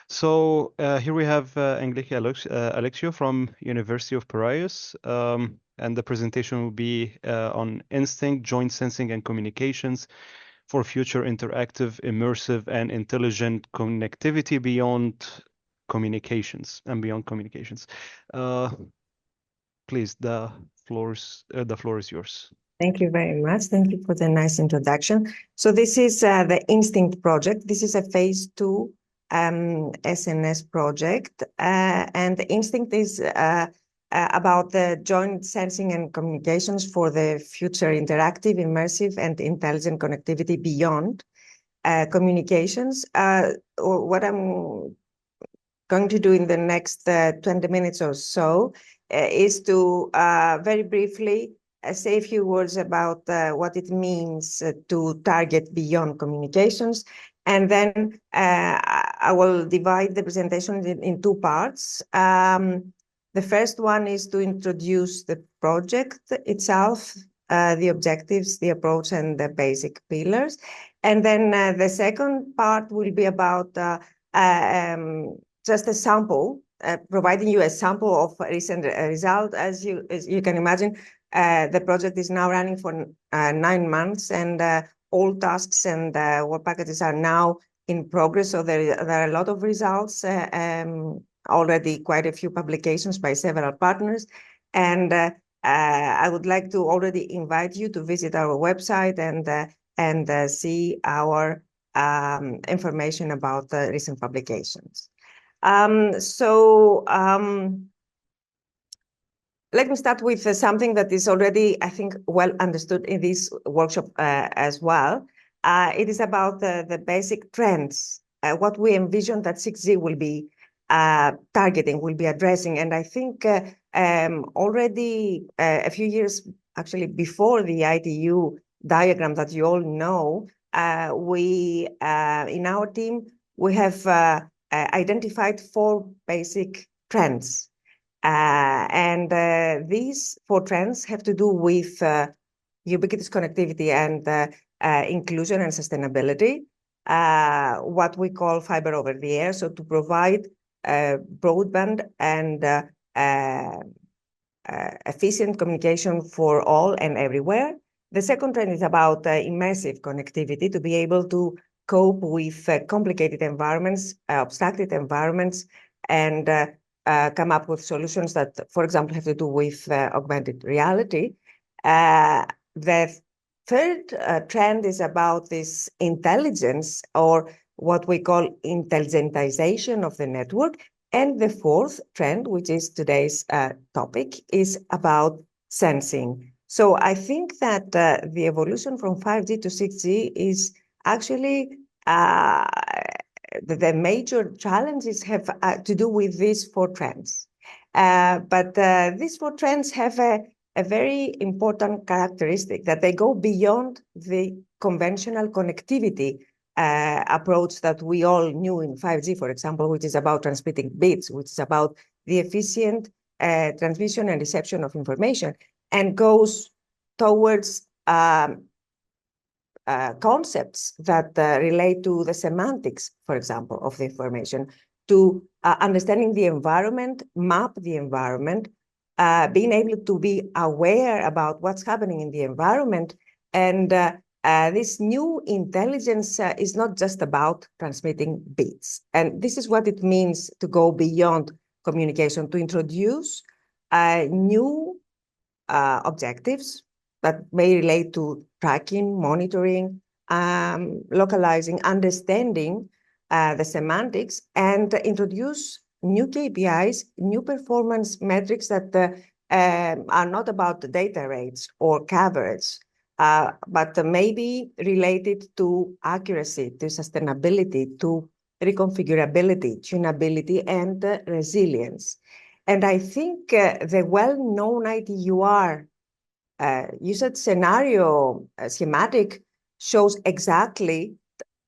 So here we have Angeliki Alexiou from University of Piraeus, and the presentation will be on instinct, joint sensing, and communications for future interactive, immersive, and intelligent connectivity beyond communications and beyond communications. Please, the floor is yours. Thank you very much. Thank you for the nice introduction. So this is the Instinct project. This is a phase 2 SNS project. And the Instinct is about the joint sensing and communications for the future interactive, immersive, and intelligent connectivity beyond communications. What I'm going to do in the next 20 minutes or so is to very briefly say a few words about what it means to target beyond communications. And then I will divide the presentation in two parts. The first one is to introduce the project itself, the objectives, the approach, and the basic pillars. And then the second part will be about just a sample, providing you a sample of recent result. As you can imagine, the project is now running for 9 months, and all tasks and work packages are now in progress. So there are a lot of results, already quite a few publications by several partners. And I would like to already invite you to visit our website and see our information about the recent publications. Let me start with something that is already, I think, well understood in this workshop as well. It is about the basic trends, what we envision that 6G will be targeting, will be addressing. And I think already a few years, actually before the ITU diagram that you all know, we, in our team, we have identified 4 basic trends. And these 4 trends have to do with ubiquitous connectivity and inclusion and sustainability, what we call fiber over the air, so to provide broadband and efficient communication for all and everywhere. The second trend is about immersive connectivity, to be able to cope with complicated environments, abstracted environments, and come up with solutions that, for example, have to do with augmented reality. The third trend is about this intelligence, or what we call intelligentization of the network. And the fourth trend, which is today's topic, is about sensing. So I think that the evolution from 5G to 6G is actually the major challenges have to do with these 4 trends. But these 4 trends have a very important characteristic, that they go beyond the conventional connectivity approach that we all knew in 5G, for example, which is about transmitting bits, which is about the efficient transmission and reception of information, and goes towards concepts that relate to the semantics, for example, of the information, to understanding the environment, map the environment, being able to be aware about what's happening in the environment. And this new intelligence is not just about transmitting bits. And this is what it means to go beyond communication, to introduce new objectives that may relate to tracking, monitoring, localizing, understanding the semantics, and introduce new KPIs, new performance metrics that are not about the data rates or coverage, but maybe related to accuracy, to sustainability, to reconfigurability, tunability, and resilience. And I think the well-known ITUR usage scenario schematic shows exactly,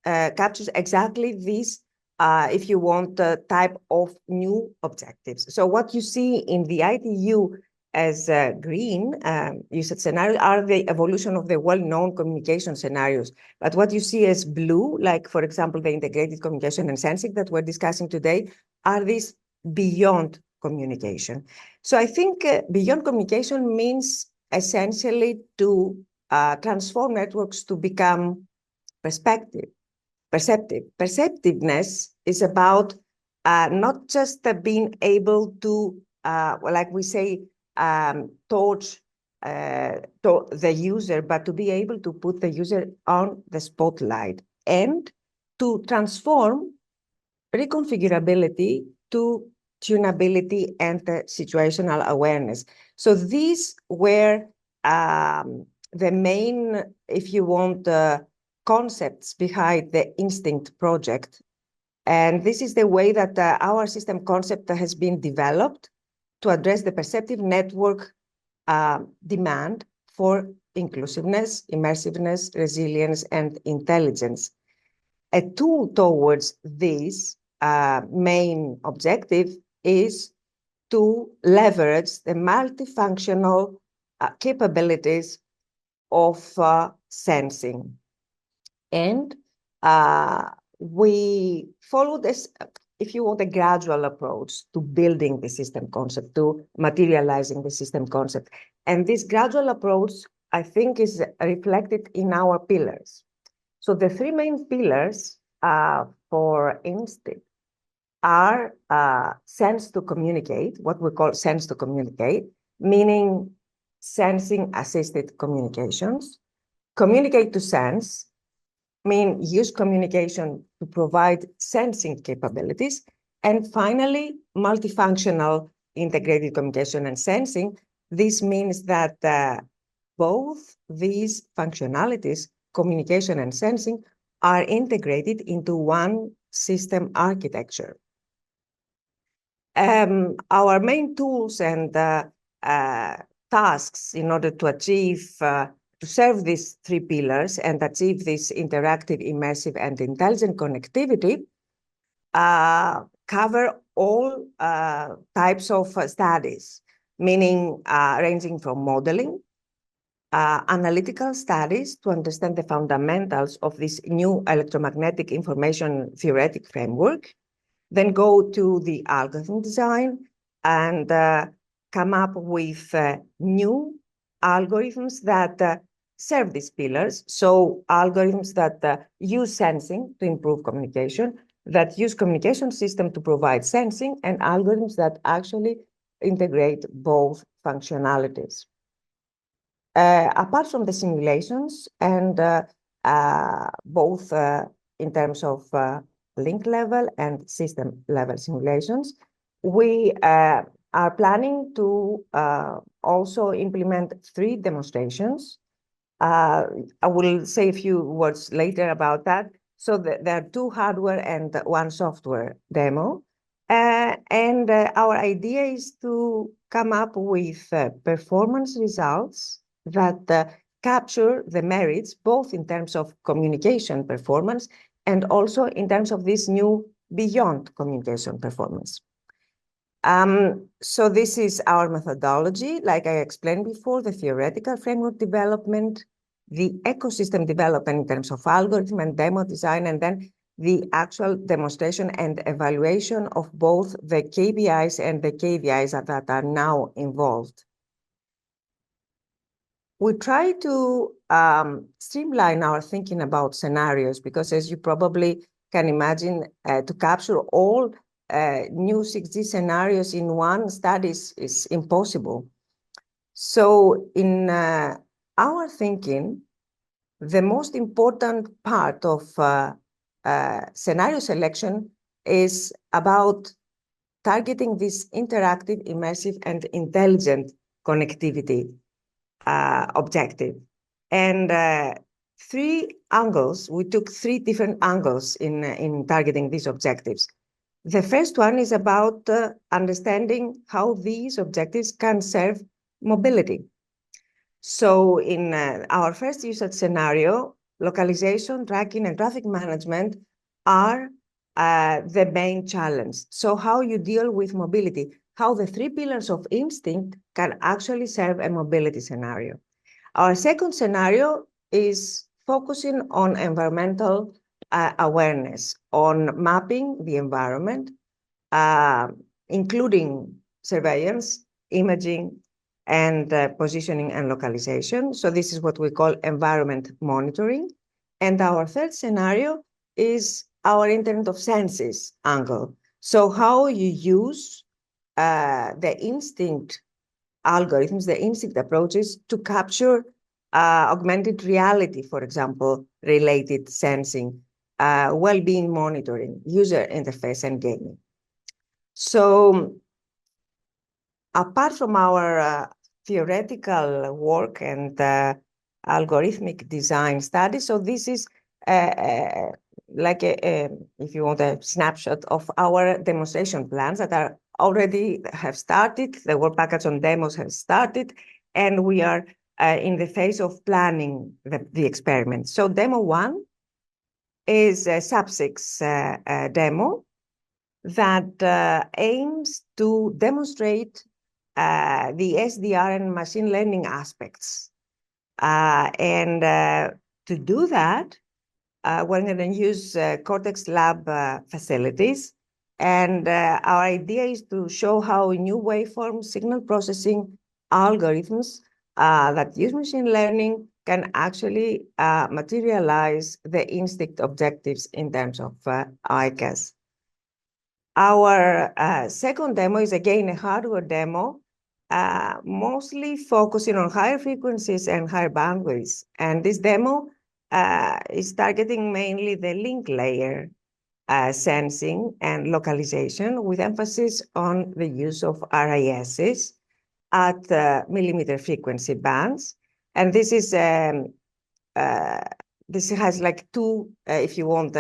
captures exactly this, if you want, type of new objectives. So what you see in the ITU as green usage scenarios are the evolution of the well-known communication scenarios. But what you see as blue, like, for example, the integrated communication and sensing that we're discussing today, are these beyond communication. So I think beyond communication means essentially to transform networks to become perceptive. Perceptiveness is about not just being able to, like we say, touch the user, but to be able to put the user on the spotlight and to transform reconfigurability to tunability and situational awareness. So these were the main, if you want, concepts behind the Instinct project. And this is the way that our system concept has been developed to address the perceptive network demand for inclusiveness, immersiveness, resilience, and intelligence. A tool towards this main objective is to leverage the multifunctional capabilities of sensing. And we follow this, if you want, a gradual approach to building the system concept, to materializing the system concept. And this gradual approach, I think, is reflected in our pillars. So the three main pillars for Instinct are sense to communicate, what we call sense to communicate, meaning sensing-assisted communications. Communicate to sense, mean use communication to provide sensing capabilities. And finally, multifunctional integrated communication and sensing. This means that both these functionalities, communication and sensing, are integrated into one system architecture. Our main tools and tasks in order to achieve, to serve these three pillars and achieve this interactive, immersive, and intelligent connectivity cover all types of studies, meaning ranging from modeling, analytical studies to understand the fundamentals of this new electromagnetic information theoretic framework, then go to the algorithm design and come up with new algorithms that serve these pillars. So algorithms that use sensing to improve communication, that use communication system to provide sensing, and algorithms that actually integrate both functionalities. Apart from the simulations and both in terms of link level and system level simulations, we are planning to also implement 3 demonstrations. I will say a few words later about that. So there are 2 hardware and 1 software demo. And our idea is to come up with performance results that capture the merits, both in terms of communication performance and also in terms of this new beyond communication performance. So this is our methodology. Like I explained before, the theoretical framework development, the ecosystem development in terms of algorithm and demo design, and then the actual demonstration and evaluation of both the KPIs and the KVIs that are now involved. We try to streamline our thinking about scenarios because, as you probably can imagine, to capture all new 6G scenarios in one study is impossible. So in our thinking, the most important part of scenario selection is about targeting this interactive, immersive, and intelligent connectivity objective. And 3 angles, we took 3 different angles in targeting these objectives. The first one is about understanding how these objectives can serve mobility. So in our first usage scenario, localization, tracking, and traffic management are the main challenge. So how you deal with mobility, how the three pillars of instinct can actually serve a mobility scenario. Our second scenario is focusing on environmental awareness, on mapping the environment, including surveillance, imaging, and positioning and localization. So this is what we call environment monitoring. And our third scenario is our Internet of Senses angle. So how you use the instinct algorithms, the instinct approaches to capture augmented reality, for example, related sensing, well-being monitoring, user interface, and gaming. So apart from our theoretical work and algorithmic design studies, so this is like if you want, a snapshot of our demonstration plans that are already have started. The work package on demos has started, and we are in the phase of planning the experiment. So demo 1 is a sub-6 demo that aims to demonstrate the SDR and machine learning aspects. And to do that, we're going to use Cortex Lab facilities. And our idea is to show how new waveform signal processing algorithms that use machine learning can actually materialize the instinct objectives in terms of ICAS. Our second demo is again a hardware demo, mostly focusing on higher frequencies and higher bandwidths. And this demo is targeting mainly the link layer sensing and localization, with emphasis on the use of RISs at millimeter frequency bands. And this is this has like two, if you want,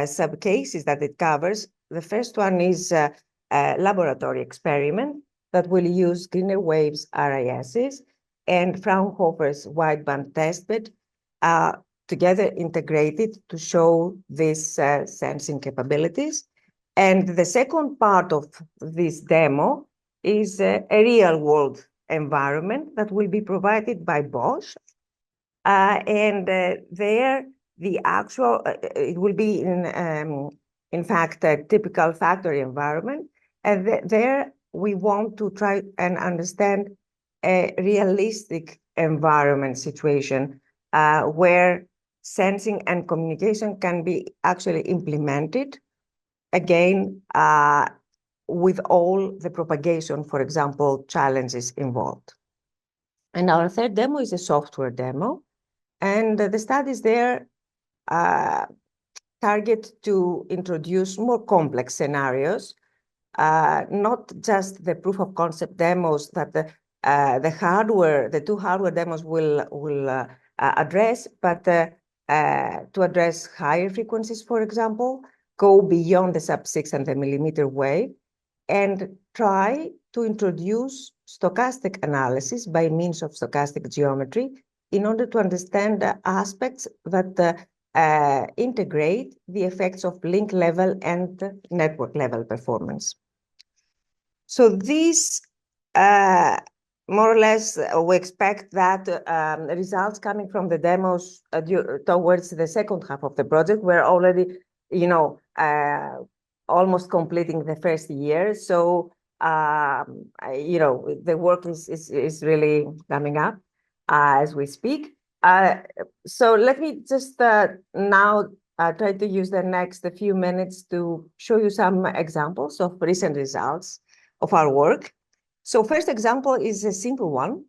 sub cases that it covers. The first one is a laboratory experiment that will use Greener Wave's RISs and Fraunhofer's wideband testbed together integrated to show these sensing capabilities. And the second part of this demo is a real-world environment that will be provided by Bosch. And there, the actual, it will be in fact, a typical factory environment. And there, we want to try and understand a realistic environment situation where sensing and communication can be actually implemented, again, with all the propagation, for example, challenges involved. And our third demo is a software demo. And the studies there target to introduce more complex scenarios, not just the proof of concept demos that the two hardware demos will address, but to address higher frequencies, for example, go beyond the sub-6 and the millimeter wave, and try to introduce stochastic analysis by means of stochastic geometry in order to understand the aspects that integrate the effects of link level and network level performance. So these, more or less, we expect that results coming from the demos towards the second half of the project. We're already, almost completing the first year. So, the work is really coming up as we speak. So let me just now try to use the next few minutes to show you some examples of recent results of our work. So first example is a simple one,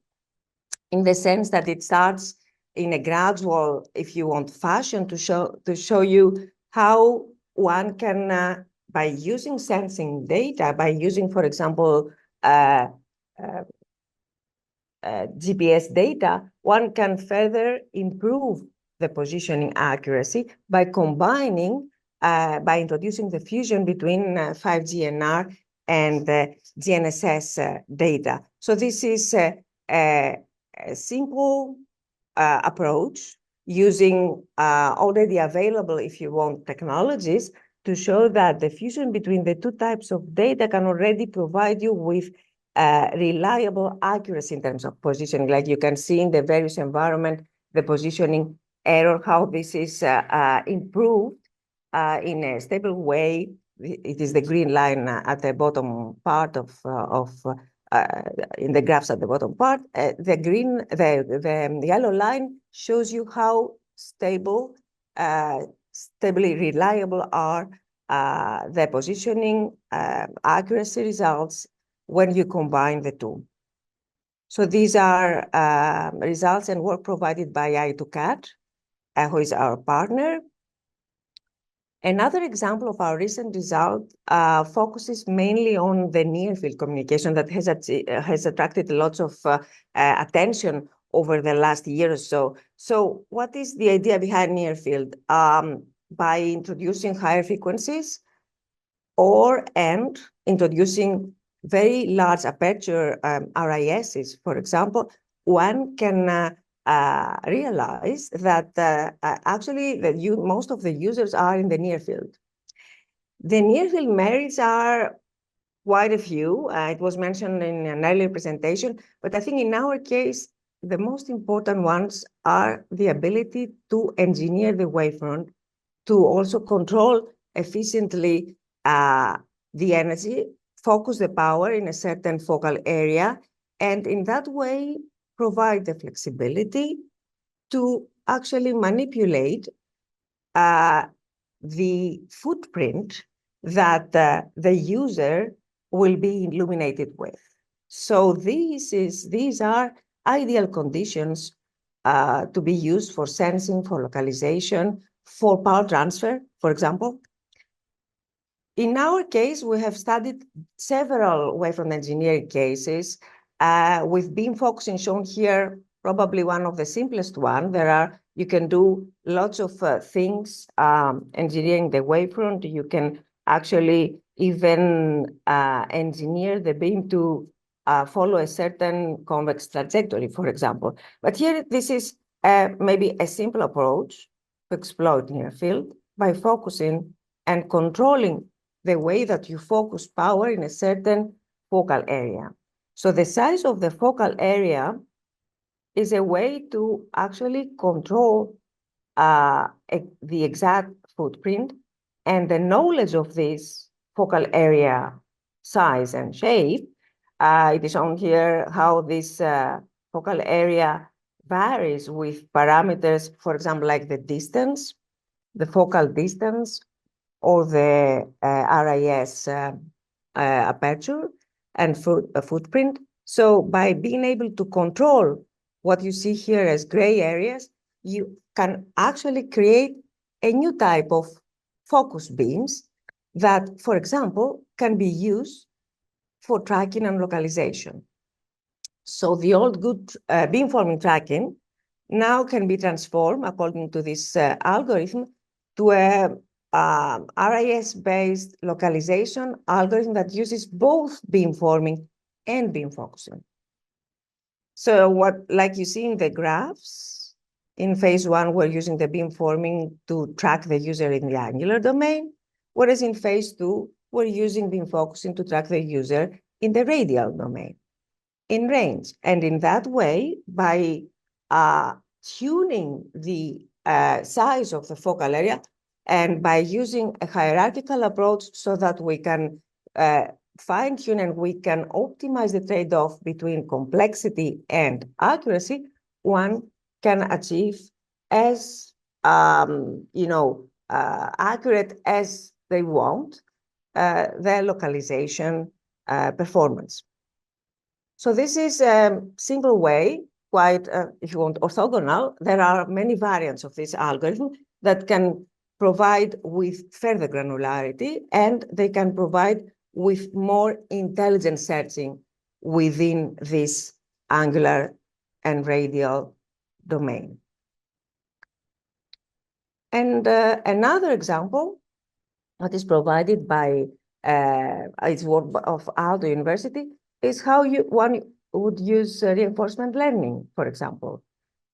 in the sense that it starts in a gradual, if you want, fashion to show you how one can, by using sensing data, by using, for example, GPS data, one can further improve the positioning accuracy by combining, by introducing the fusion between 5G NR and GNSS data. So this is a simple approach using already available, if you want, technologies, to show that the fusion between the two types of data can already provide you with reliable accuracy in terms of positioning. Like you can see in the various environment, the positioning error, how this is improved in a stable way. It is the green line at the bottom part of in the graphs at the bottom part. The yellow line shows you how stable, stably reliable are the positioning accuracy results when you combine the two. So these are results and work provided by i2CAT, who is our partner. Another example of our recent result focuses mainly on the near-field communication that has attracted lots of attention over the last year or so. So what is the idea behind near-field? By introducing higher frequencies and introducing very large aperture RISs, for example, one can realize that actually most of the users are in the near field. The near field merits are quite a few. It was mentioned in an earlier presentation, but I think in our case, the most important ones are the ability to engineer the wavefront, to also control efficiently the energy, focus the power in a certain focal area, and in that way, provide the flexibility to actually manipulate the footprint that the user will be illuminated with. So these are ideal conditions to be used for sensing, for localization, for power transfer, for example. In our case, we have studied several wavefront engineering cases with beam focusing shown here, probably one of the simplest one. You can do lots of things engineering the wavefront. You can actually even engineer the beam to follow a certain convex trajectory, for example. But here, this is maybe a simple approach to exploit near field by focusing and controlling the way that you focus power in a certain focal area. So the size of the focal area is a way to actually control the exact footprint, and the knowledge of this focal area size and shape. It is shown here how this focal area varies with parameters, for example, like the distance, the focal distance, or the RIS aperture and footprint. So by being able to control what you see here as gray areas, you can actually create a new type of focus beams that, for example, can be used for tracking and localization. So the old good beamforming tracking now can be transformed, according to this algorithm, to a RIS-based localization algorithm that uses both beamforming and beam focusing. So like you see in the graphs, in phase one, we're using the beamforming to track the user in the angular domain, whereas in phase two, we're using beam focusing to track the user in the radial domain, in range. And in that way, by tuning the size of the focal area, and by using a hierarchical approach so that we can fine-tune and we can optimize the trade-off between complexity and accuracy, one can achieve as accurate as they want their localization performance. So this is a single way, quite, if you want, orthogonal. There are many variants of this algorithm that can provide with further granularity, and they can provide with more intelligent searching within this angular and radial domain. And another example that is provided by its work of Aalto University is how one would use reinforcement learning, for example,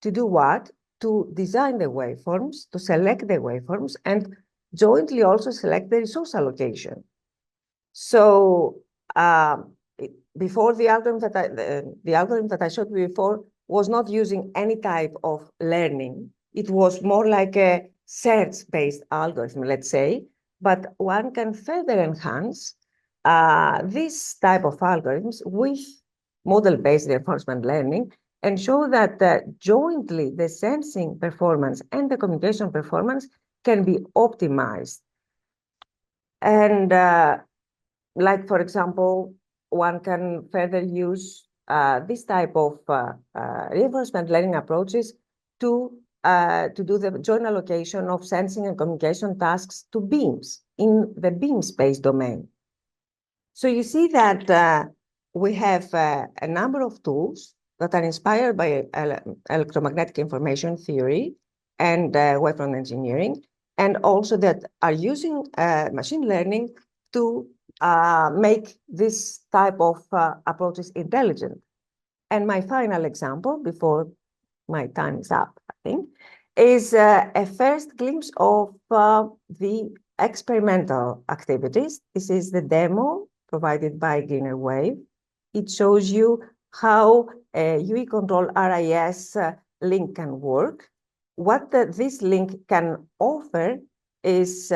to do what? To design the waveforms, to select the waveforms, and jointly also select the resource allocation. So before the algorithm that I showed you before was not using any type of learning. It was more like a search-based algorithm, let's say, but one can further enhance this type of algorithms with model-based reinforcement learning and show that jointly the sensing performance and the communication performance can be optimized. And like, for example, one can further use this type of reinforcement learning approaches to do the joint allocation of sensing and communication tasks to beams in the beam space domain. So you see that we have a number of tools that are inspired by electromagnetic information theory and weapon engineering, and also that are using machine learning to make this type of approaches intelligent. And my final example, before my time is up, I think, is a first glimpse of the experimental activities. This is the demo provided by Greener Wave. It shows you how a UE control RIS link can work. What this link can offer is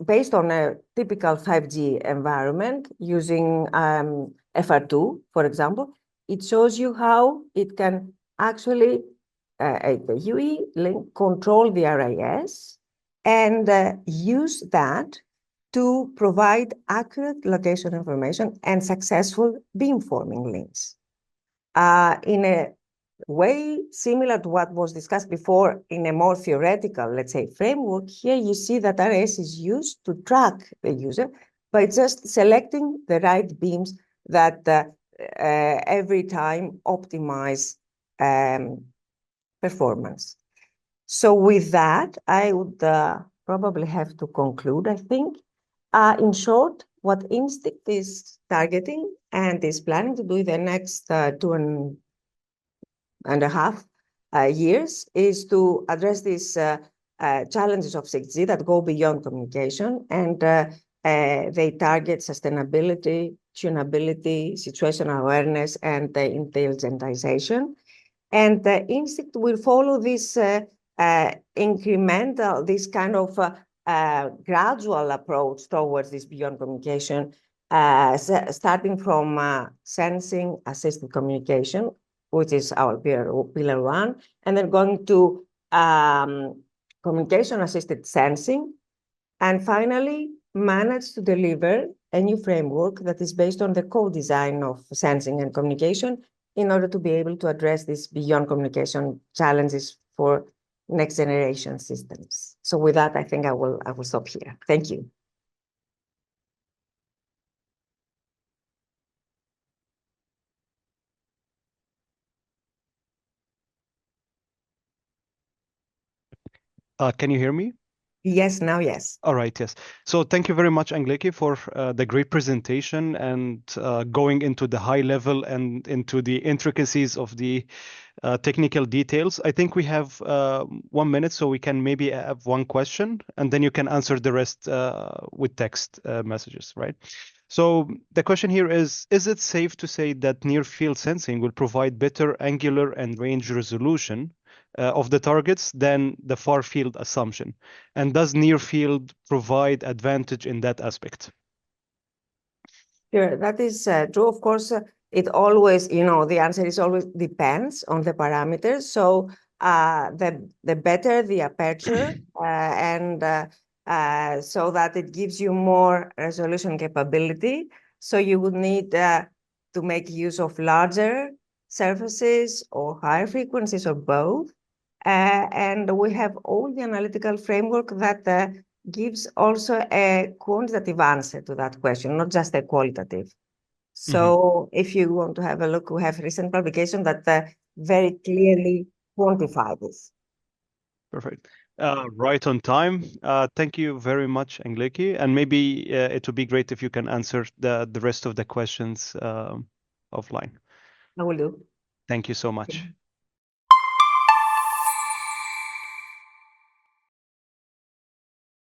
based on a typical 5G environment using FR2, for example. It shows you how it can actually, the UE link, control the RIS and use that to provide accurate location information and successful beamforming links. In a way similar to what was discussed before in a more theoretical, let's say, framework, here you see that RIS is used to track the user by just selecting the right beams that every time optimize performance. So with that, I would probably have to conclude, I think. In short, what Instinct is targeting and is planning to do in the next 2.5 years is to address these challenges of 6G that go beyond communication, and they target sustainability, tunability, situational awareness, and intelligentization. And the Instinct will follow this incremental, this kind of gradual approach towards this beyond communication, starting from sensing assisted communication, which is our pillar one, and then going to communication assisted sensing, and finally manage to deliver a new framework that is based on the co-design of sensing and communication in order to be able to address these beyond communication challenges for next generation systems. So with that, I think I will stop here. Thank you. Can you hear me? Yes, now yes. All right, yes. So thank you very much, Angeliki, for the great presentation and going into the high level and into the intricacies of the technical details. I think we have 1 minute, so we can maybe have one question, and then you can answer the rest with text messages, right? So the question here is it safe to say that near-field sensing will provide better angular and range resolution of the targets than the far-field assumption? And does near-field provide advantage in that aspect? Sure, that is true. Of course, it always, the answer is always depends on the parameters. So the better the aperture, and so that it gives you more resolution capability. So you would need to make use of larger surfaces or higher frequencies or both. And we have all the analytical framework that gives also a quantitative answer to that question, not just a qualitative. So if you want to have a look, we have recent publication that very clearly quantify this. Perfect. Right on time. Thank you very much, Angeliki. And maybe it would be great if you can answer the rest of the questions offline. I will do. Thank you so much.